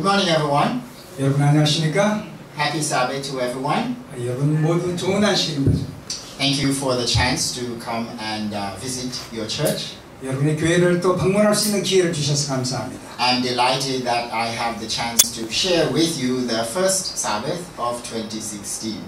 Good morning, everyone. 여러분 안녕하십니까? Happy Sabbath to everyone. 여러분 모두 좋은 안식입니다. Thank you for the chance to come and visit your church. 여러분의 교회를 또 방문할 수 있는 기회를 주셔서 감사합니다. I'm delighted that I have the chance to share with you the first Sabbath of 2016.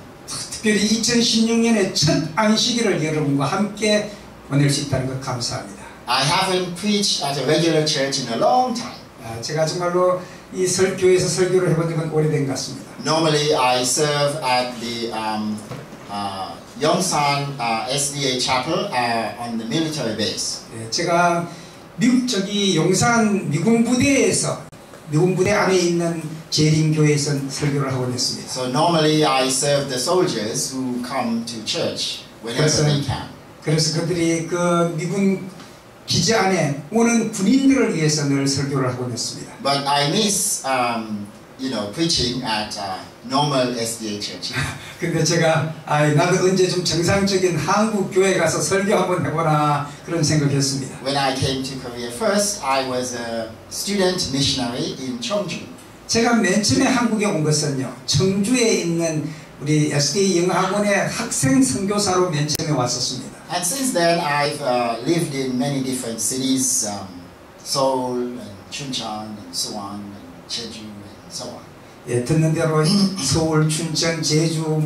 특별히 2016년의 첫 안식일을 여러분과 함께 보낼 수 있다는 것 감사합니다. I haven't preached at a regular church in a long time. 제가 정말로 이 교회에서 설교를 해본 적은 오래된 것 같습니다. Normally I serve at the Yongsan SDA Chapel on the military base. 제가 미국 용산 미군 부대 안에 있는 재림교회에서 설교를 하고 있습니다. So normally I serve the soldiers who come to church whenever they can. 그래서 그들이 그 미군 기지 안에 오는 군인들을 위해서 늘 설교를 하고 있습니다. But I miss, preaching at normal SDA churches. 근데 제가 나도 언제 좀 정상적인 한국 교회 가서 설교 한번 해보나 그런 생각했습니다. When I came to Korea first, I was a student missionary in Cheongju. 제가 맨 처음에 한국에 온 것은요, 청주에 있는 우리 SDA 영어학원의 학생 선교사로 맨 처음에 왔었습니다. And since then, I've lived in many different cities, Seoul and Chuncheon and Suwon and Jeju and so on. 예, 듣는 대로 서울, 춘천, 제주,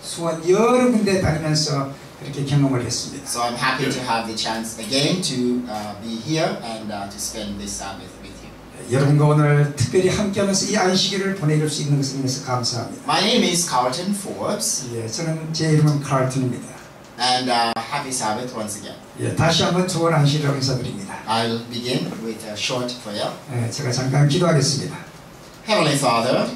수원 여러 군데 다니면서 그렇게 경험을 했습니다. So I'm happy to have the chance again to be here and to spend this Sabbath with you. 여러분과 오늘 특별히 함께하면서 이 안식일을 보내줄 수 있는 것을 위해서 감사합니다. My name is Carlton Forbes. 예, 저는 제 이름은 칼튼입니다. And happy Sabbath once again. 예, 다시 한번 좋은 안식일을 인사드립니다. I'll begin with a short prayer. 예, 제가 잠깐 기도하겠습니다. Heavenly Father,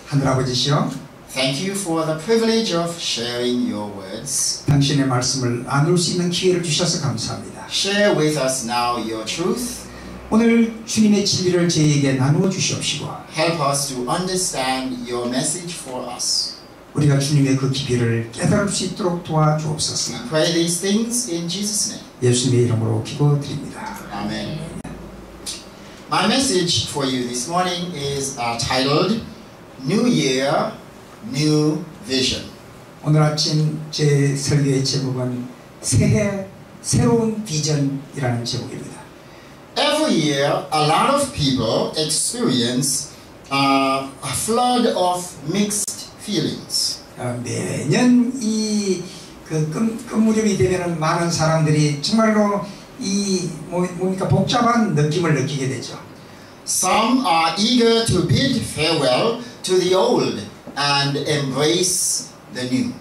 하늘아버지시여, thank you for the privilege of sharing your words. 당신의 말씀을 나눌 수 있는 기회를 주셔서 감사합니다. Share with us now your truth. 오늘 주님의 진리를 저희에게 나누어 주시옵시고, Help us to understand your message for us. 우리가 주님의 그 깊이를 깨달을 수 있도록 도와주옵소서. We pray these things in Jesus' name. 예수님의 이름으로 기도드립니다. Amen. My message for you this morning is titled New Year, New Vision. 오늘 아침 제 설교의 제목은 새해 새로운 비전이라는 제목입니다. Every year, a lot of people experience a flood of mixed feelings. 매년 이 끝무렵이 되면은 많은 사람들이 정말로 뭡니까 복잡한 느낌을 느끼게 되죠. Some are eager to bid farewell to the old and embrace the new.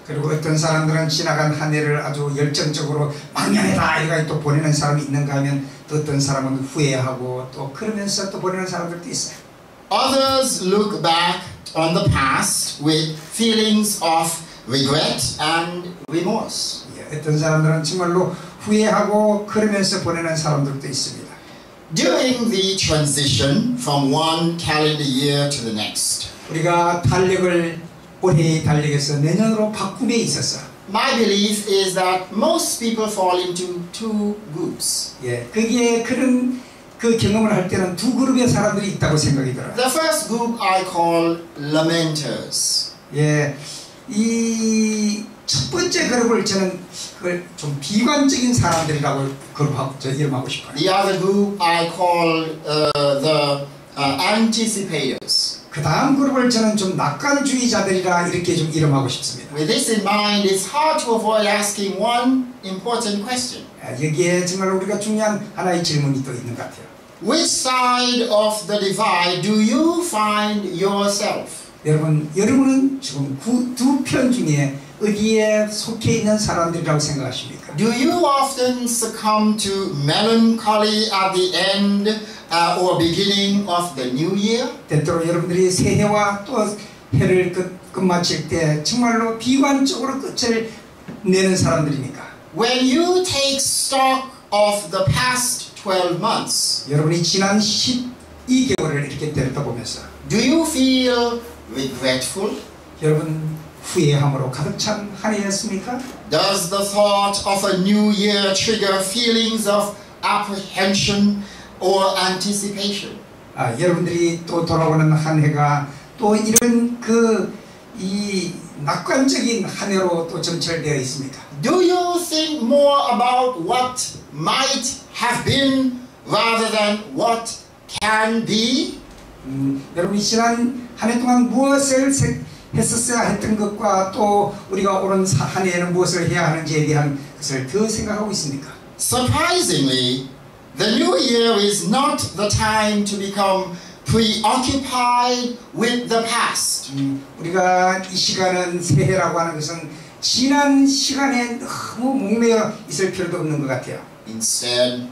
그리고 어떤 사람들은 지나간 한 해를 아주 열정적으로 망연해라 이렇게 또 보내는 사람이 있는가 하면 또 어떤 사람은 후회하고 또 그러면서 또 보내는 사람들도 있어요. Others look back on the past with feelings of regret and remorse. 어떤 사람들은 정말로 후회하고 그러면서 보내는 사람들도 있습니다. During the transition from one calendar year to the next, 우리가 올해의 달력에서 내년으로 바꿈에 있어서 my belief is that most people fall into two groups. 거기에 그런 그 경험을 할 때는 두 그룹의 사람들이 있다고 생각이 들어요. The first group I call lamenters. 이 첫 번째 그룹을 저는 그걸 좀 비관적인 사람들이라고 이름하고 싶어요. The other group I call the anticipators. 그 다음 그룹을 저는 좀 낙관주의자들이라 이렇게 좀 이름하고 싶습니다. With this in mind, it's hard to avoid asking one important question. 여기에 정말 우리가 중요한 하나의 질문이 또 있는 것 같아요. Which side of the divide do you find yourself? 여러분은 지금 두 편 중에 어디에 속해 있는 사람들이라고 생각하십니까? Do you often succumb to melancholy at the end or beginning of the new year? 때때로 여러분들이 새해와 또 해를 끝마칠 때 정말로 비관적으로 끝을 내는 사람들입니까? When you take stock of the past 12 months, 여러분이 지난 12개월을 이렇게 들여다보면서 do you feel regretful? 여러분 후회함으로 가득 찬 한 해였습니까? Does the thought of a new year trigger feelings of apprehension or anticipation? 여러분들이 또 돌아오는 한 해가 또 이런 이 낙관적인 한 해로 또 점철되어 있습니까? Do you think more about what might have been rather than what can be? 여러분이 지난 한 해 동안 무엇을 했었어야 했던 것과 또 우리가 오는 한 해에는 무엇을 해야 하는지에 대한 것을 더 생각하고 있습니까? Surprisingly, the new year is not the time to become preoccupied with the past. 우리가 이 시간은 새해라고 하는 것은 지난 시간에 너무 목매어 있을 필요도 없는 것 같아요. Instead,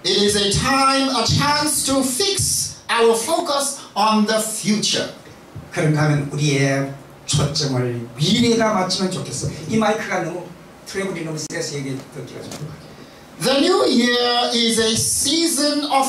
it is a chance to fix our focus on the future. 그런가 하면 우리의 초점을 미래가 맞추면 좋겠어. 이 마이크가 너무 트래블이 너무 세서 얘기 듣기가 좀 그렇고. The new year is a season of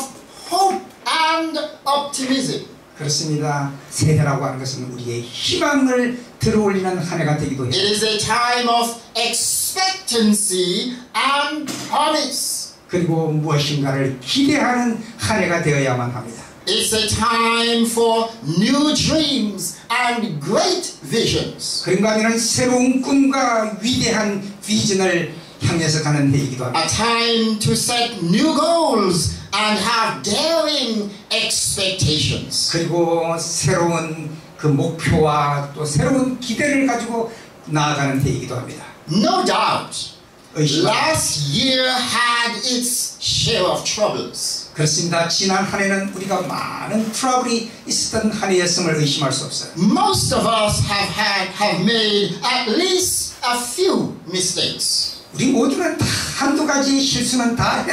hope and optimism. 그렇습니다. 새해라고 하는 것은 우리의 희망을 들어올리는 한 해가 되기도 해요. It is a time of expectancy and promise. 그리고 무엇인가를 기대하는 한 해가 되어야만 합니다. It's a time for new dreams and great visions. 그런가 하면 새로운 꿈과 위대한 비전을 향해서 가는 해이기도 합니다. A time to set new goals and have daring expectations. 그리고 새로운 그 목표와 또 새로운 기대를 가지고 나아가는 해이기도 합니다. No doubt, 의심. last year had its share of troubles. 그렇습니다. 지난 한 해는 우리가 많은 트러블이 있었던 한 해였음을 의심할 수 없어요. Most of us have made at least a few mistakes. 우리 모두는 다 한두 가지 실수는 다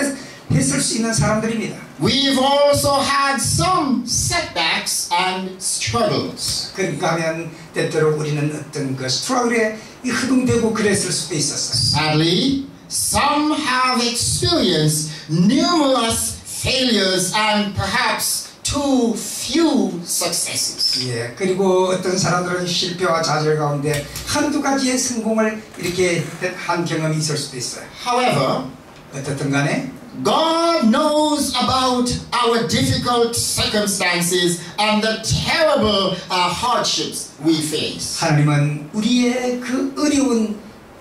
했을 수 있는 사람들입니다. We've also had some setbacks and struggles. 그러니까 하면 때때로 우리는 어떤 그 스트러글에 흐둥대고 그랬을 수도 있었어요. Sadly, some have experienced numerous failures and perhaps too few successes. 예, 그리고 어떤 사람들은 실패와 좌절 가운데 한두 가지의 성공을 이렇게 한 경험이 있을 수도 있어요. However, 어떻든 간에 God knows about our difficult circumstances and the terrible hardships we face. 하나님은 우리의 그 어려운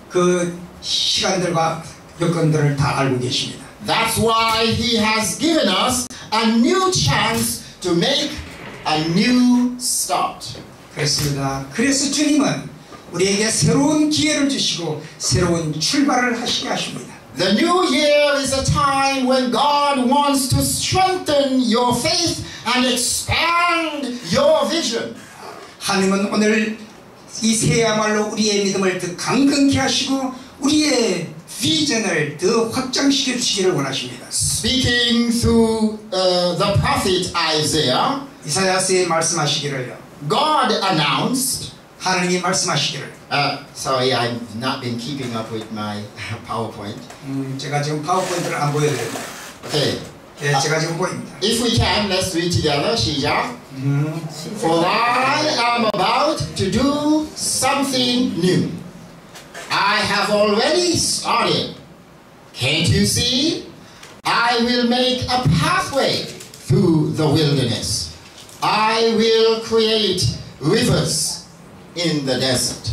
그 시간들과 여건들을 다 알고 계십니다. That's why He has given us a new chance to make a new start. 그렇습니다. 그래서 주님은 우리에게 새로운 기회를 주시고 새로운 출발을 하시게 하십니다. The new year is a time when God wants to strengthen your faith and expand your vision. 하나님은 오늘 이 새해야말로 우리의 믿음을 더 강건케 하시고 우리의 비전을 더 확장시켜 주시기를 원하십니다. Speaking through the prophet Isaiah, 이사야서에 말씀하시기를요. God announced. 하나님이 말씀하시기를. Sorry, I've not been keeping up with my PowerPoint. 제가 지금 파워포인트를 안 보여드려요. Okay. 예, 제가 지금 보입니다. If we can, let's read together. 시작. For I am about to do something new. I have already started. Can't you see? I will make a pathway through the wilderness. I will create rivers in the desert.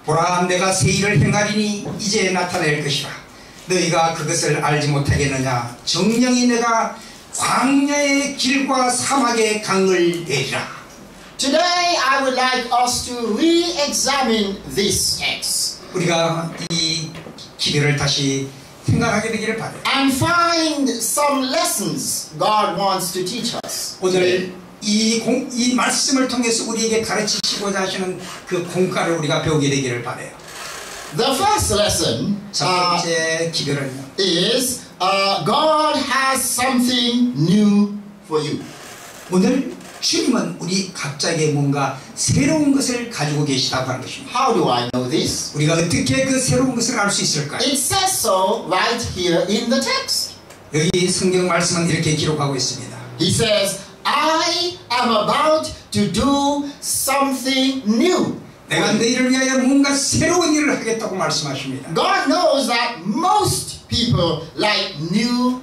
보라, 내가 새 일을 행하리니 이제 나타낼 것이라. 너희가 그것을 알지 못하겠느냐? 정령이 내가 광야의 길과 사막의 강을 내리라. Today I would like us to re-examine this text. 우리가 이 기회를 다시 생각하게 되기를 바라요. And find some lessons God wants to teach us. 오늘 이 말씀을 통해서 우리에게 가르치시고자 하시는 그 공과를 우리가 배우게 되기를 바라요. The first lesson 첫 번째 기별은요. is God has something new for you. 오늘 주님은 우리 각자에게 뭔가 새로운 것을 가지고 계시다고 하는 것입니다. How do I know this? 우리가 어떻게 그 새로운 것을 알 수 있을까요? It says so right here in the text. 여기 성경 말씀은 이렇게 기록하고 있습니다. He says, I am about to do something new. 내가 너희를 위하여 뭔가 새로운 일을 하겠다고 말씀하십니다. God knows that most people like new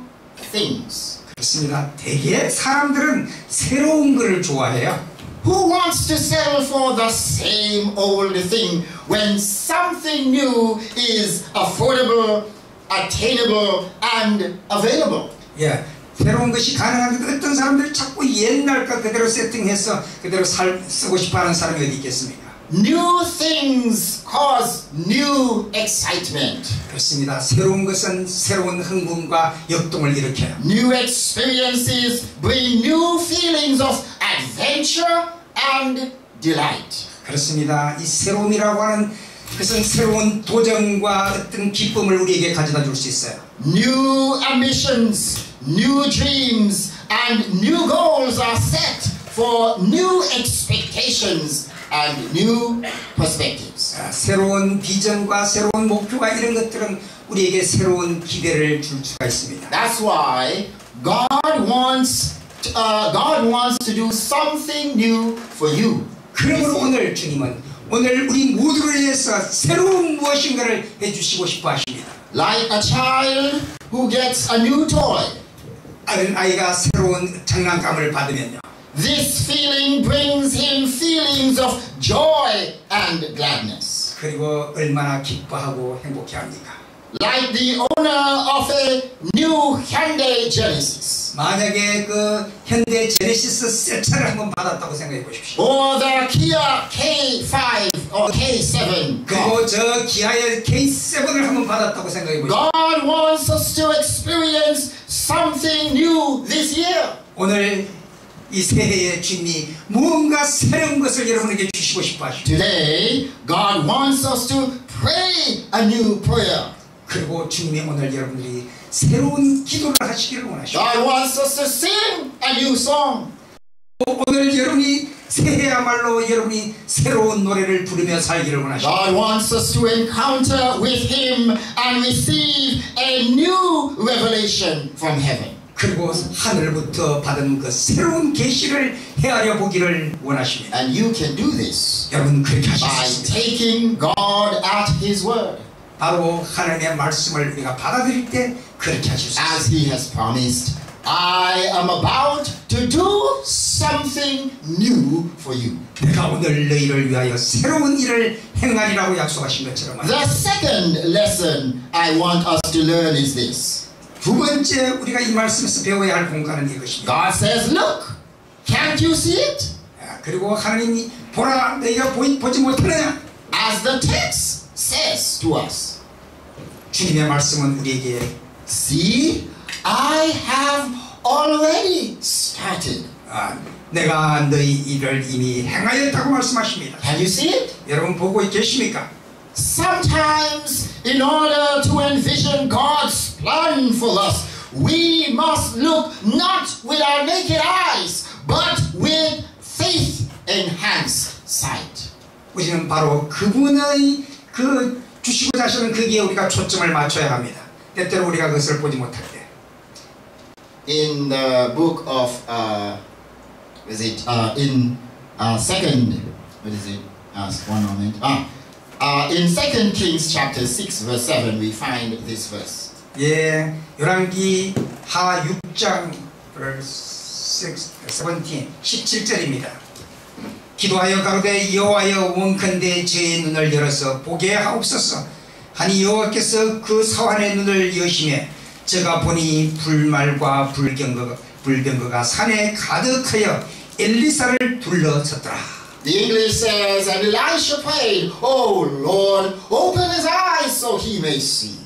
things. 그렇습니다. 대개 사람들은 새로운 것을 좋아해요. Who wants to settle for the same old thing when something new is affordable, attainable, and available? 예, 새로운 것이 가능한데 어떤 사람들이 자꾸 옛날 것 그대로 세팅해서 그대로 쓰고 싶어하는 사람이 어디 있겠습니까? New things cause new excitement. 그렇습니다. 새로운 것은 새로운 흥분과 역동을 일으켜요. New experiences bring new feelings of adventure and delight. 그렇습니다. 이 새로움이라고 하는 것은 새로운 도전과 어떤 기쁨을 우리에게 가져다 줄 수 있어요. New ambitions, new dreams, and new goals are set for new expectations and new perspectives. 새로운 비전과 새로운 목표가 이런 것들은 우리에게 새로운 기대를 줄 수가 있습니다. That's why God wants to do something new for you. 그러므로 오늘 주님은 오늘 우리 모두를 위해서 새로운 무엇인가를 해주시고 싶어 하십니다. Like a child who gets a new toy. 어린 아이가 새로운 장난감을 받으면요. This feeling brings him feelings of joy and gladness. 그리고 얼마나 기뻐하고 행복해합니까? Like the owner of a new Hyundai Genesis. 만약에 그 현대 제네시스 새 차를 한번 받았다고 생각해 보십시오. Or the Kia K5 or K7. 그리고 저 기아의 K7을 한번 받았다고 생각해 보십시오. God wants us to experience something new this year. 오늘 이 새해에 주님이 무언가 새로운 것을 여러분에게 주시고 싶어 하십니다. Today, God wants us to pray a new prayer. 그리고 주님이 오늘 여러분들이 새로운 기도를 하시기를 원하십니다. God wants us to sing a new song. 오늘 여러분이 새해야말로 여러분이 새로운 노래를 부르며 살기를 원하십니다. God wants us to encounter with Him and receive a new revelation from heaven. 그리고 하늘부터 받은 그 새로운 계시를 헤아려 보기를 원하십니다. And you can do this 여러분 그렇게 하실 by 수 있습니다. taking God at His word. 바로 하나님의 말씀을 우리가 받아들일 때 그렇게 하실 수 있습니다. As He has promised, I am about to do something new for you. 내가 오늘 너희를 위하여 새로운 일을 행하리라고 약속하신 것처럼 말이죠. The second lesson I want us to learn is this. 두 번째 우리가 이 말씀에서 배워야 할 공간은 이것입니다. God says, look, can't you see it? 그리고 하나님이 보라 너희가 보지 못하느냐? As the text says to us. 주님의 말씀은 우리에게 See, I have already started. 내가 너희 일을 이미 행하였다고 말씀하십니다. Can you see it? 여러분 보고 계십니까? Sometimes, in order to envision God's plan for us, we must look not with our naked eyes, but with faith-enhanced sight. 우리는 바로 그분의 그 주시고자 하시는 거기에 우리가 초점을 맞춰야 합니다. 때때로 우리가 그것을 보지 못할 때. In the book of, in second, what is it? One moment. In 2 Kings chapter 6 verse 7 we find this verse. 예, 열왕기 하 6장 verse 17절입니다. 기도하여 가로되 여호와여 원컨대 저의 눈을 열어서 보게 하옵소서 하니 여호와께서 그 사환의 눈을 여시매 저가 보니 불말과 불병거가 산에 가득하여 엘리사를 둘러섰더라. The English says, and Elisha prayed, "Oh Lord, open his eyes so he may see."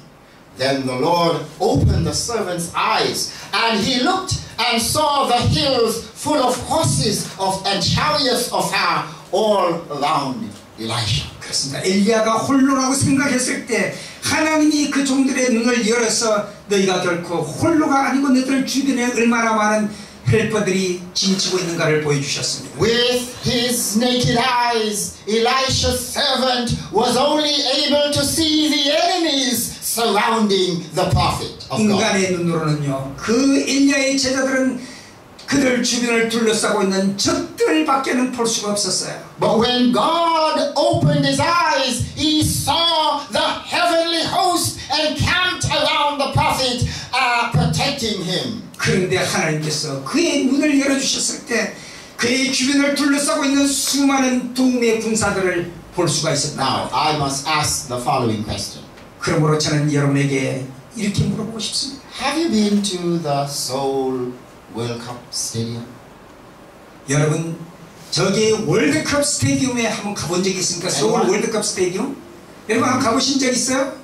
Then the Lord opened the servant's eyes, and he looked and saw the hills full of horses and chariots of fire all around Elisha. 그렇습니다. 엘리야가 홀로라고 생각했을 때 하나님이 그 종들의 눈을 열어서 너희가 결코 홀로가 아니고 너희들 주변에 얼마나 많은 헬퍼들이 진치고 있는가를 보여주셨습니다. With his naked eyes, Elisha's servant was only able to see the enemies surrounding the prophet of God. 인간의 눈으로는요, 그 엘리야의 제자들은 그들 주변을 둘러싸고 있는 적들밖에는 볼 수가 없었어요. But when God opened his eyes, he saw the heavenly host encamped around the prophet, protecting him. 그런데 하나님께서 그의 눈을 열어주셨을 때 그의 주변을 둘러싸고 있는 수많은 도움의 군사들을 볼 수가 있었다. Now, I must ask the following question. 그러므로 저는 여러분에게 이렇게 물어보고 싶습니다. Have you been to the Seoul World Cup Stadium? 여러분 저기 월드컵 스테디움에 한번 가본 적이 있습니까? 서울 월드컵 스테디움? 여러분 한번 가보신 적 있어요?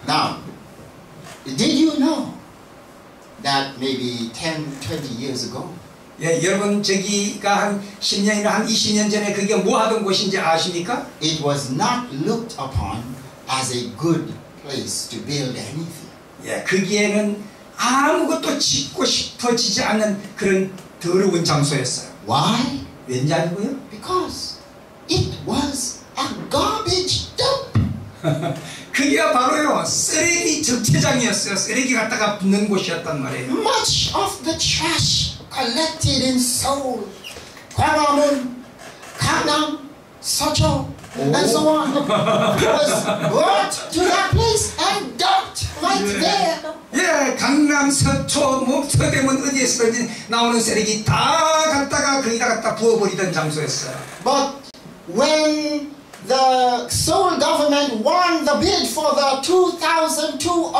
Now, did you know that maybe 10, 20 years ago, 예, 여러분 저기가 한 10년이나 한 20년 전에 그게 뭐 하던 곳인지 아십니까? it was not looked upon as a good place to build anything? 예, 거기에는 아무것도 짓고 싶어지지 않는 그런 더러운 장소였어요. Why? 왠지 알고요? Because it was a garbage dump. 그게 바로요 쓰레기 적재장이었어요. 쓰레기 갖다가 붓는 곳이었단 말이에요. Much of the trash collected in Seoul, Gwanghwamun, Gangnam, Seocho, and so on was brought to that place and dumped right there. 예, 강남, 서초, 뭐 서대문 어디에서든지 나오는 쓰레기 다 갖다가 거기다 갖다 부어버리던 장소였어요. But when the Seoul government won the bid for the 2002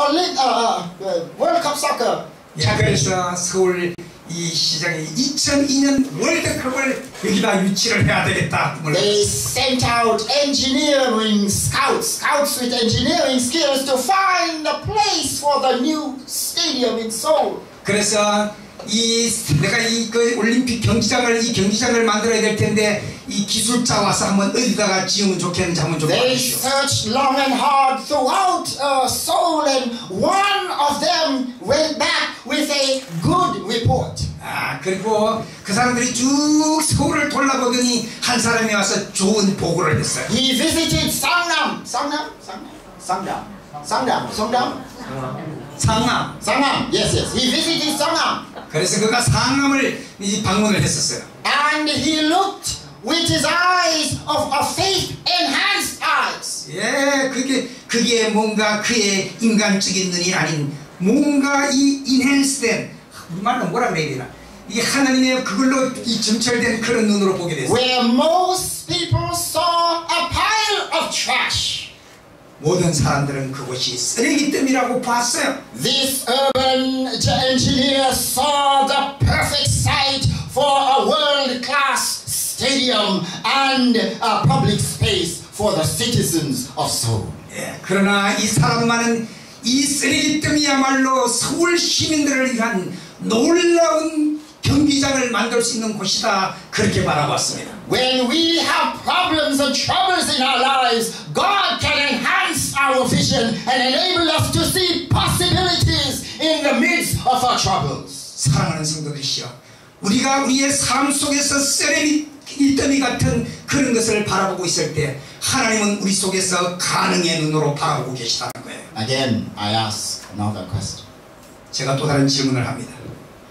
World Cup Soccer 예, Championship, 그래서 서울 이 시장이 2002년 월드컵을 여기다 유치를 해야 되겠다. they sent out engineering scouts with engineering skills to find a place for the new stadium in Seoul. 그래서 내가 그 올림픽 경기장을 만들어야 될 텐데 이 기술자 와서 한번 어디다가 지으면 좋겠는지 한번 좀 They 봐주시오. searched long and hard throughout Seoul, and one of them went back with a good report. 그리고 그 사람들이 쭉 서울을 돌아보더니 한 사람이 와서 좋은 보고를 했어요. He visited Sangnam. Yes. He visited Sangnam. 그래서 그가 상암을 방문을 했었어요. And he looked with his eyes of faith-enhanced eyes. 예, 그게 뭔가 그의 인간적인 눈이 아닌 뭔가 이 인핸스된 우리말로 뭐라 그래야 되나? 이 하나님의 그걸로 이 점철된 그런 눈으로 보게 됐어요. Where most people saw a pile of trash, 모든 사람들은 그곳이 쓰레기뜸이라고 봤어요. this urban engineer saw the perfect site for a world-class stadium and a public space for the citizens of Seoul. 예, 그러나 이 사람만은 이 쓰레기뜸이야말로 서울 시민들을 위한 놀라운 경기장을 만들 수 있는 곳이다, 그렇게 바라봤습니다. When we have problems and troubles in our lives, God can enhance our vision and enable us to see possibilities in the midst of our troubles. 사랑하는 성도들이시여, 우리가 우리의 삶 속에서 쓰레기더미 같은 그런 것을 바라보고 있을 때 하나님은 우리 속에서 가능의 눈으로 바라보고 계시다는 거예요. Again, I ask another question. 제가 또 다른 질문을 합니다.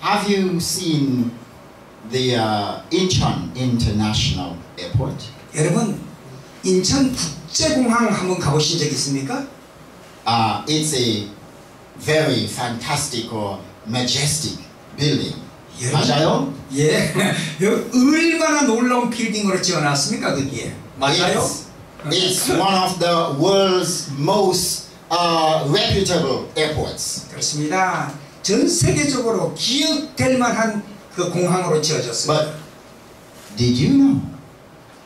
Have you seen the Incheon International Airport? 여러분, 인천 국제공항 한번 가보신 적 있습니까? It's a very fantastic or majestic building. 맞아요? 예, 얼마나 놀라운 빌딩으로 지어놨습니까 거기에? 맞아요? It's one of the world's most reputable airports. 그렇습니다. 전 세계적으로 기억될 만한 그 공항으로 지어졌어요. But did you know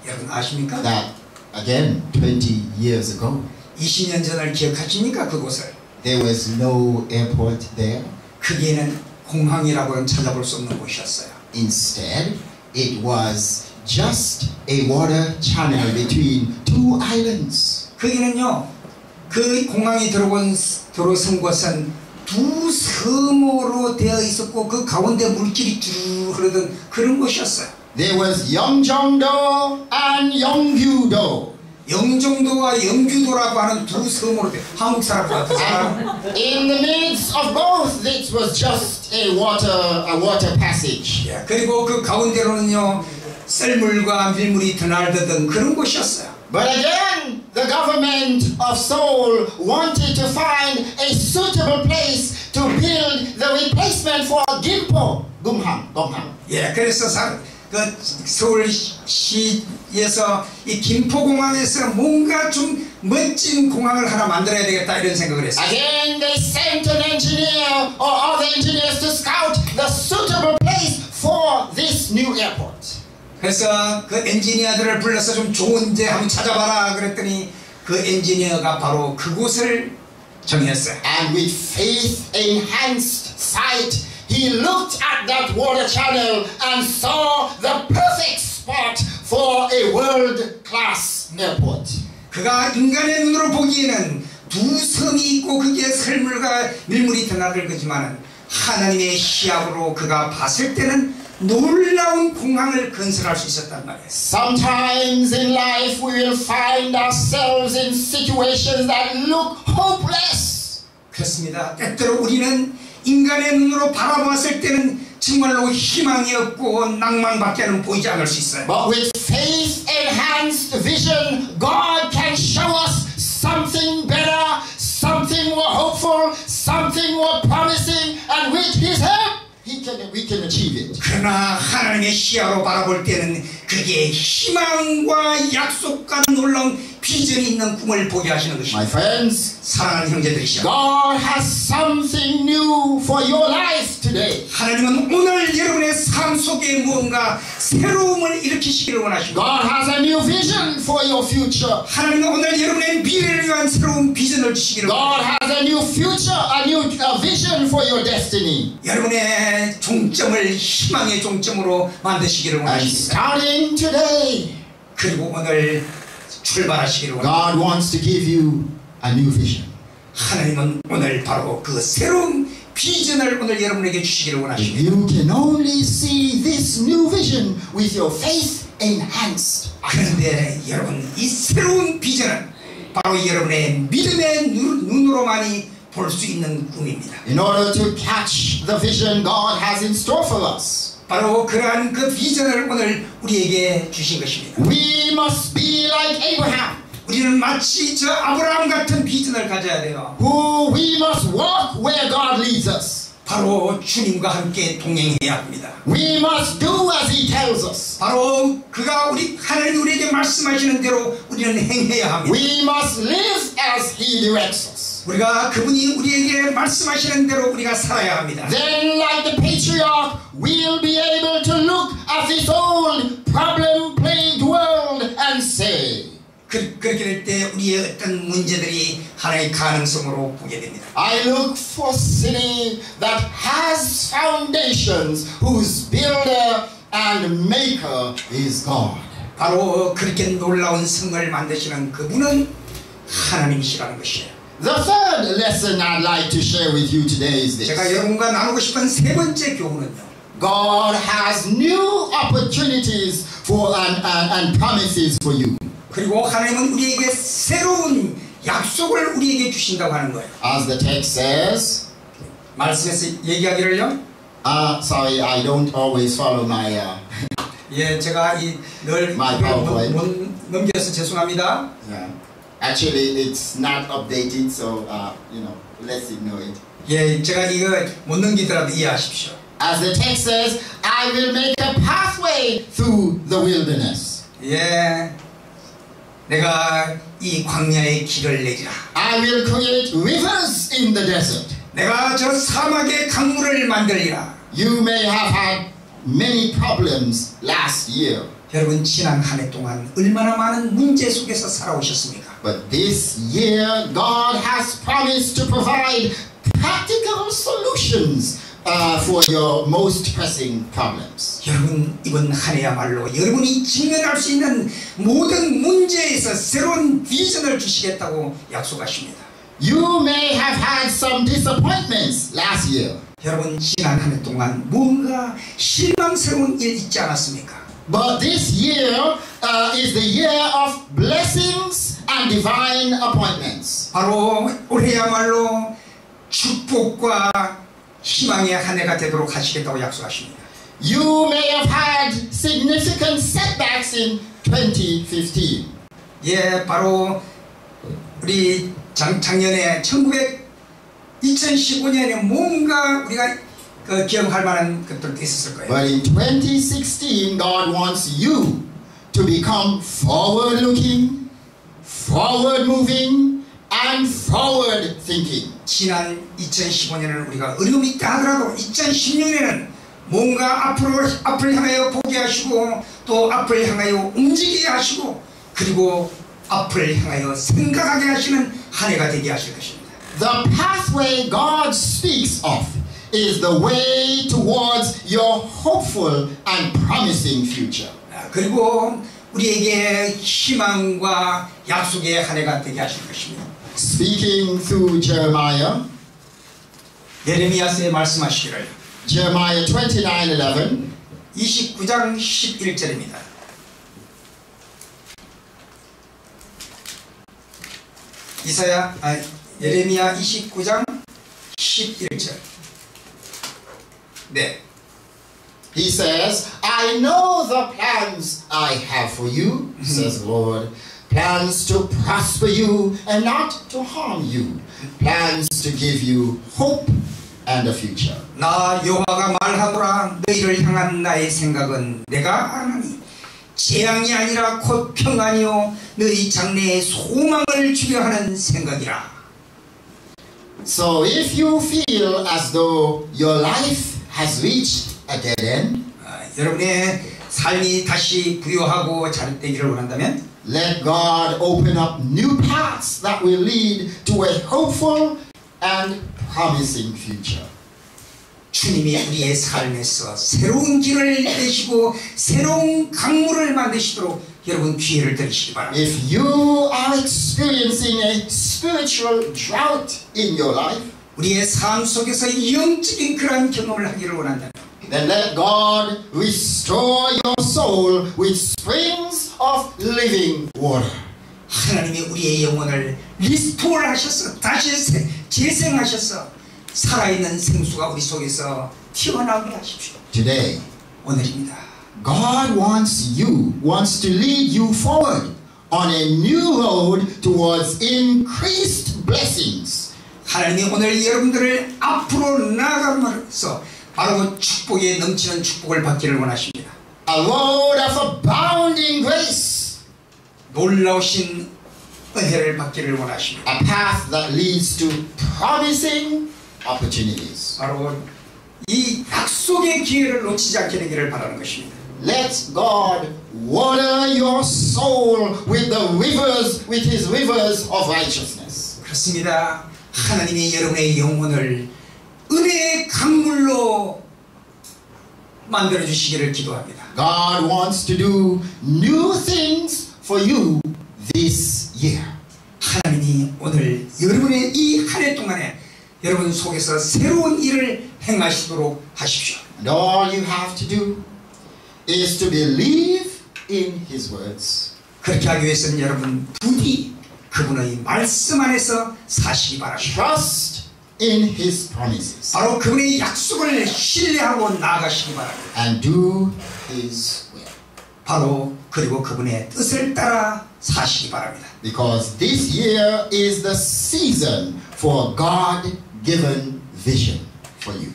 여러분 아십니까? that again 20 years ago 20년 전을 기억하십니까 그곳을? there was no airport there? 거기에는 공항이라고는 찾아볼 수 없는 곳이었어요. Instead, it was just a water channel between two islands. 거기는요, 그 공항이 들어선 곳은 두 섬으로 되어 있었고 그 가운데 물길이 쭉 흐르던 그런 곳이었어요. There was Yeongjongdo and Yeonggyudo. 영종도와 영규도라고 하는 두 섬으로 돼. 한국 사람 같아요. In the midst of both, it was just a water passage. 그리고 그 가운데로는요, 썰물과 밀물이 드날드던 그런 곳이었어요. But again, the government of Seoul wanted to find a suitable place to build the replacement for Gimpo, Gunghang. 예, 그래서 그 서울시에서 이 김포공항에서 뭔가 좀 멋진 공항을 하나 만들어야 되겠다 이런 생각을 했어요. Again, they sent an engineer or other engineers to scout the suitable place for this new airport. 그래서 그 엔지니어들을 불러서 좀 좋은 데 한번 찾아봐라 그랬더니 그 엔지니어가 바로 그곳을 정했어요. And with faith-enhanced sight, he looked at that water channel and saw the perfect spot for a world-class airport. 그가 인간의 눈으로 보기에는 두 섬이 있고 거기에 설물과 밀물이 드나들 거지만은 하나님의 시야로 그가 봤을 때는 놀라운 공항을 건설할 수 있었단 말이에요. Sometimes in life we will find ourselves in situations that look hopeless. 그렇습니다. 때때로 우리는 인간의 눈으로 바라봤을 때는 정말로 희망이 없고 낭만밖에는 보이지 않을 수 있어요. But with faith-enhanced vision, God can show us something better, something more hopeful, something more promising, and with His help, we can achieve it. 그러나 하나님의 시야로 바라볼 때는 그게 희망과 약속과 놀라운 비전이 있는 꿈을 보게 하시는 것입니다. My friends, 사랑하는 형제들이시여, God has something new for your life today. 하나님은 오늘 여러분의 삶 속에 무언가 새로움을 일으키시기를 원하십니다. God has a new vision for your future. 하나님은 오늘 여러분의 미래를 위한 새로운 비전을 주시기를 원하십니다. God has a new future, a new vision for your destiny. 여러분의 종점을 희망의 종점으로 만드시기를 And 원하십니다. starting today, 그리고 오늘 출발하시기를 원합니다. God wants to give you a new vision. 하나님은 오늘 바로 그 새로운 비전을 오늘 여러분에게 주시기를 If 원하십니다. you can only see this new vision with your faith enhanced. 그런데 여러분, 이 새로운 비전은 바로 여러분의 믿음의 눈으로만이 볼 수 있는 꿈입니다. In order to catch the vision God has in store for us, 바로 그러한 그 비전을 오늘 우리에게 주신 것입니다. we must be like Abraham, 우리는 마치 저 아브라함 같은 비전을 가져야 돼요. who we must walk where God leads us. 바로 주님과 함께 동행해야 합니다. We must do as He tells us. 바로 그가 하나님 우리에게 말씀하시는 대로 우리는 행해야 합니다. We must live as He directs us. 우리가 그분이 우리에게 말씀하시는 대로 우리가 살아야 합니다. Then, like the patriarch, we'll be able to look at this old problem-plagued world and say, 그렇게 될 때 우리의 어떤 문제들이 하나의 가능성으로 보게 됩니다. I look for a city that has foundations, whose builder and maker is God. 바로 그렇게 놀라운 성을 만드시는 그분은 하나님이시라는 것이에요. The third lesson I'd like to share with you today is this. 제가 여러분과 나누고 싶은 세 번째 교훈은요, God has new opportunities for and promises for you. 그리고 하나님은 우리에게 새로운 약속을 우리에게 주신다고 하는 거예요. As the text says, 말씀에서 얘기하기를요, sorry, I don't always follow my 예, 제가 늘 My PowerPoint. 못 넘겨서 죄송합니다. yeah. Actually, it's not updated, so let's ignore it. 예, 제가 이거 못 넘기더라도 이해하십시오. As the text says, I will make a pathway through the wilderness. 예, 내가 이 광야의 길을 내리라. I will create rivers in the desert. 내가 저 사막의 강물을 만들리라. You may have had many problems last year, 여러분, 지난 한 해 동안 얼마나 많은 문제 속에서 살아오셨습니까? but this year God has promised to provide practical solutions for your most pressing problems. 여러분, 이번 한 해야말로 여러분이 직면할 수 있는 모든 문제에서 새로운 비전을 주시겠다고 약속하십니다. You may have had some disappointments last year, 여러분, 지난 한 해 동안 뭔가 실망스러운 일 있지 않았습니까? but this year is the year of blessings and divine appointments. 바로 올해야말로 축복과 희망의 한 해가 되도록 하시겠다고 약속하십니다. You may have had significant setbacks in 2015. 예, 바로 우리 작년에 2015년에 뭔가 우리가 그 기억할 만한 것들도 있었을 거예요. But in 2016, God wants you to become forward-looking, forward-moving, and forward-thinking. 지난 2015년에는 우리가 어려움이 있다 하더라도 2016년에는 뭔가 앞을 향하여 보게 하시고 또 앞을 향하여 움직이게 하시고 그리고 앞을 향하여 생각하게 하시는 한 해가 되게 하실 것입니다. The pathway God speaks of is the way towards your hopeful and promising future. 그리고 우리에게 희망과 약속의 한 해가 되게 하실 것입니다. Speaking through Jeremiah, 예레미야서에 말씀하시기를 Jeremiah 29:11, 29장 11절입니다. 예레미야 29장 11절. 네. he says, I know the plans I have for you, says the Lord, plans to prosper you and not to harm you, plans to give you hope and a future. 나 여호와가 말하노라 너희를 향한 나의 생각은 내가 아나니 재앙이 아니라 곧 평안이요 너희 장래에 소망을 주려 하는 생각이라. So if you feel as though your life has reached a dead end, 여러분의 삶이 다시 부유하고 자립되기를 원한다면 let God open up new paths that will lead to a hopeful and promising future. 주님이 우리의 삶에서 새로운 길을 내시고 새로운 강물을 만드시도록 여러분 기회를 드리시기 바랍니다. If you are experiencing a spiritual drought in your life, 우리의 삶 속에서 영적인 그러한 경험을 하기를 원한다면 then let God restore your soul with springs of living water. 하나님이 우리의 영혼을 리스토어를 하셔서 다시 재생하셔서 살아있는 생수가 우리 속에서 튀어나오게 하십시오. Today, 오늘입니다. God wants to lead you forward on a new road towards increased blessings. 하나님이 오늘 여러분들을 앞으로 나아가면서 바로 축복에 넘치는 축복을 받기를 원하십니다. A road of abounding grace. 놀라우신 은혜를 받기를 원하십니다. A path that leads to promising opportunities. 바로 이 약속의 기회를 놓치지 않게 되기를 바라는 것입니다. Let God water your soul with His rivers of righteousness. 그렇습니다. 하나님이 여러분의 영혼을 은혜의 강물로 만들어 주시기를 기도합니다. God wants to do new things for you this year. 하나님이 오늘 여러분의 이 한 해 동안에 여러분 속에서 새로운 일을 행하시도록 하십시오. And all you have to do is to believe in His words. 그렇게 하기 위해서는 여러분 부디 그분의 말씀 안에서 사시기 바랍니다. Trust in His promises. 바로 그분의 약속을 신뢰하고 나아가시기 바랍니다. And do His will. 바로 그리고 그분의 뜻을 따라 사시기 바랍니다. Because this year is the season for God-given vision for you.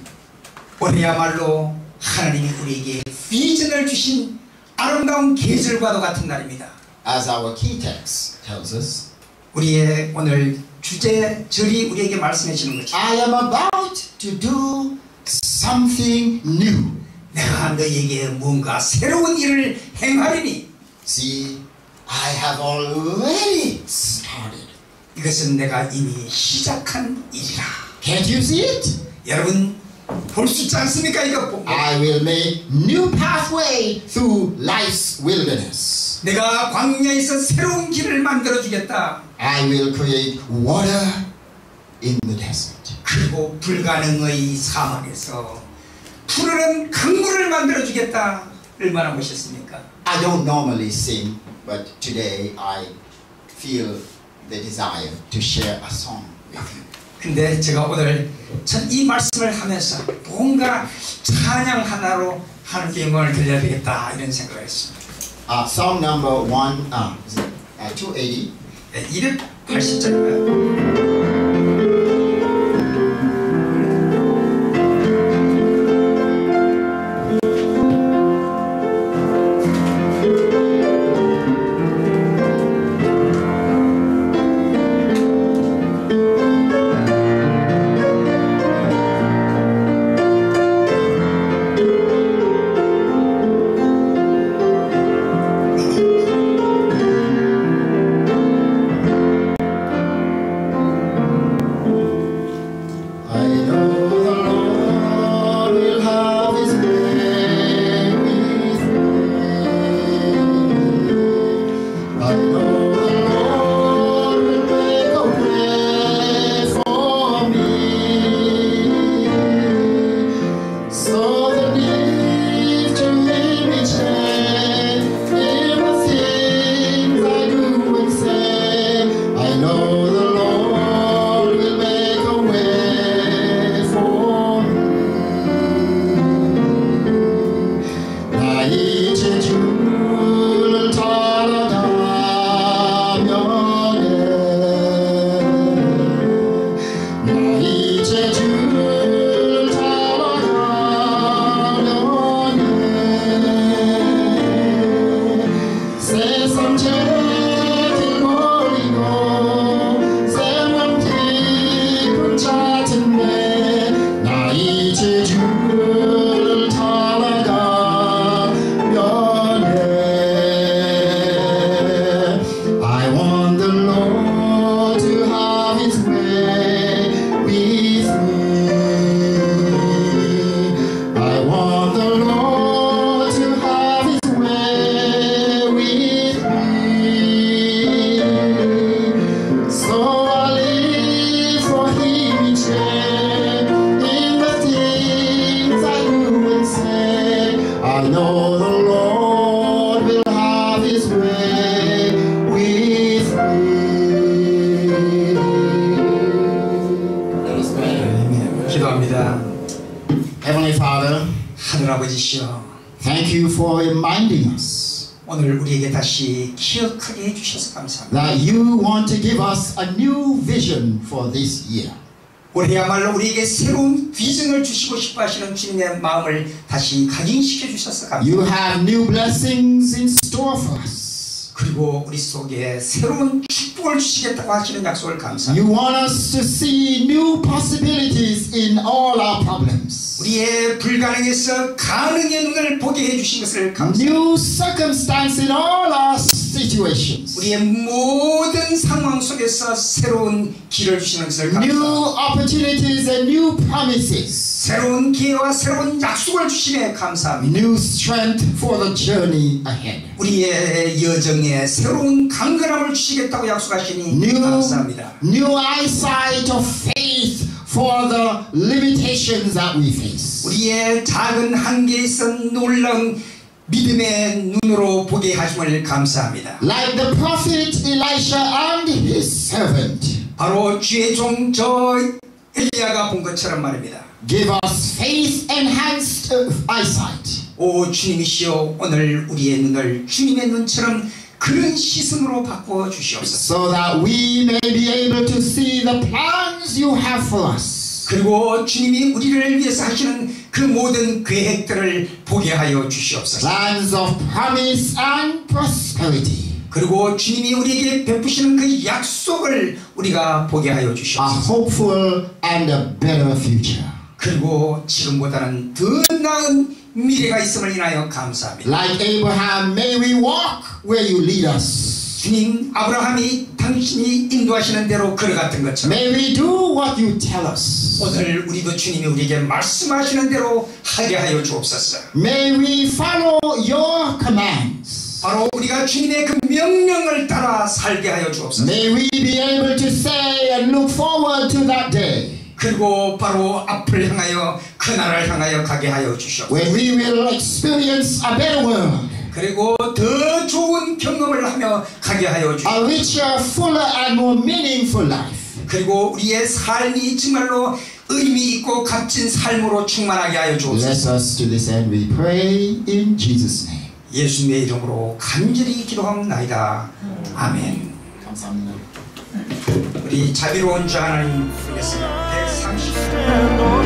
올해야말로 하나님이 우리에게 비전을 주신 아름다운 계절과도 같은 날입니다. As our key text tells us, 우리의 오늘 주제절이 우리에게 말씀해 주는 거죠. I am about to do something new. 내가 너희에게 뭔가 새로운 일을 행하리니. See, I have already started. 이것은 내가 이미 시작한 일이라. Can't you see it? 여러분 볼 수 있지 않습니까? 이거 I will make new pathway through life's wilderness. 내가 광야에서 새로운 길을 만들어 주겠다. I will create water in the desert. 그리고 불가능의 사막에서 푸르른 강물을 만들어 주겠다. 얼마나 멋있습니까? I don't normally sing, but today I feel the desire to share a song with you. 근데 제가 오늘 전 이 말씀을 하면서 뭔가 찬양 하나로 하나님께 영광을 드려야 되겠다 이런 생각을 했습니다. Song number 280. 280절인가요? 이제 주를 따라가려네. 세상 죄길 버리고 세상 깊은 찾은데 나 이제 주를 따라가려네. I want the Lord to have His way with me. I want the Lord to have His way with me. So I live for Him each day in the things I do and say. I know the Lord will have His way with me. Let us pray. 기도합니다. Heavenly Father, 하늘아버지시여, thank you for reminding us 오늘 우리에게 다시 기억하게 해주셔서 감사합니다. that you want to give us a new vision for this year. 올해야말로 우리에게 새로운 비전을 주시고 싶어 하시는 주님의 마음을 다시 각인시켜 주셔서 감사합니다. You have new blessings in store for us. 그리고 우리 속에 새로운 축복을 주시겠다고 하시는 약속을 감사합니다. You want us to see new possibilities in all our problems. 우리의 불가능에서 가능의 눈을 보게 해주신 것을 감사합니다. New circumstance in all our situations. 우리의 모든 상황 속에서 새로운 길을 주시는 것을 New 감사합니다. opportunities and new promises. 새로운 기회와 새로운 약속을 주시네 감사합니다. New strength for the journey ahead. 우리의 여정에 새로운 강건함을 주시겠다고 약속하시니 감사합니다. New eyesight of faith for the limitations that we face. 우리의 작은 한계에 있어 놀라운 믿음의 눈으로 보게 하심을 감사합니다. Like the prophet Elisha and his servant. 바로 주의 종 저 엘리야가 본 것처럼 말입니다. Give us faith enhanced eyesight. 오 주님이시여, 오늘 우리의 눈을 주님의 눈처럼 그런 시선으로 바꿔 주시옵소서. So that we may be able to see the plans you have for us. 그리고 주님이 우리를 위해서 하시는 그 모든 계획들을 보게 하여 주시옵소서. Plans of promise and prosperity. 그리고 주님이 우리에게 베푸시는 그 약속을 우리가 보게 하여 A 주시옵소서. hopeful and a better future. 그리고 지금보다는 더 나은 미래가 있음을 인하여 감사합니다. Like Abraham, may we walk where you lead us. 주님, 아브라함이 당신이 인도하시는 대로 걸어갔던 것처럼 May we do what you tell us. 오늘 우리도 주님이 우리에게 말씀하시는 대로 하게 하여 주옵소서. May we follow your commands. 바로 우리가 주님의 그 명령을 따라 살게 하여 주옵소서. May we be able to say and look forward to that day 그리고 바로 앞을 향하여 그날을 향하여 가게 하여 주시옵소서. when we will experience a better world, 그리고 더 좋은 경험을 하며 가게 하여 주시옵소서. a richer, fuller and more meaningful life. 그리고 우리의 삶이 정말로 의미 있고 값진 삶으로 충만하게 하여 주옵소서. Bless us to this end, we pray in Jesus' name. 예수님의 이름으로 간절히 기도하옵나이다. 아멘. 감사합니다. 우리 자비로운 주 하나님, 130.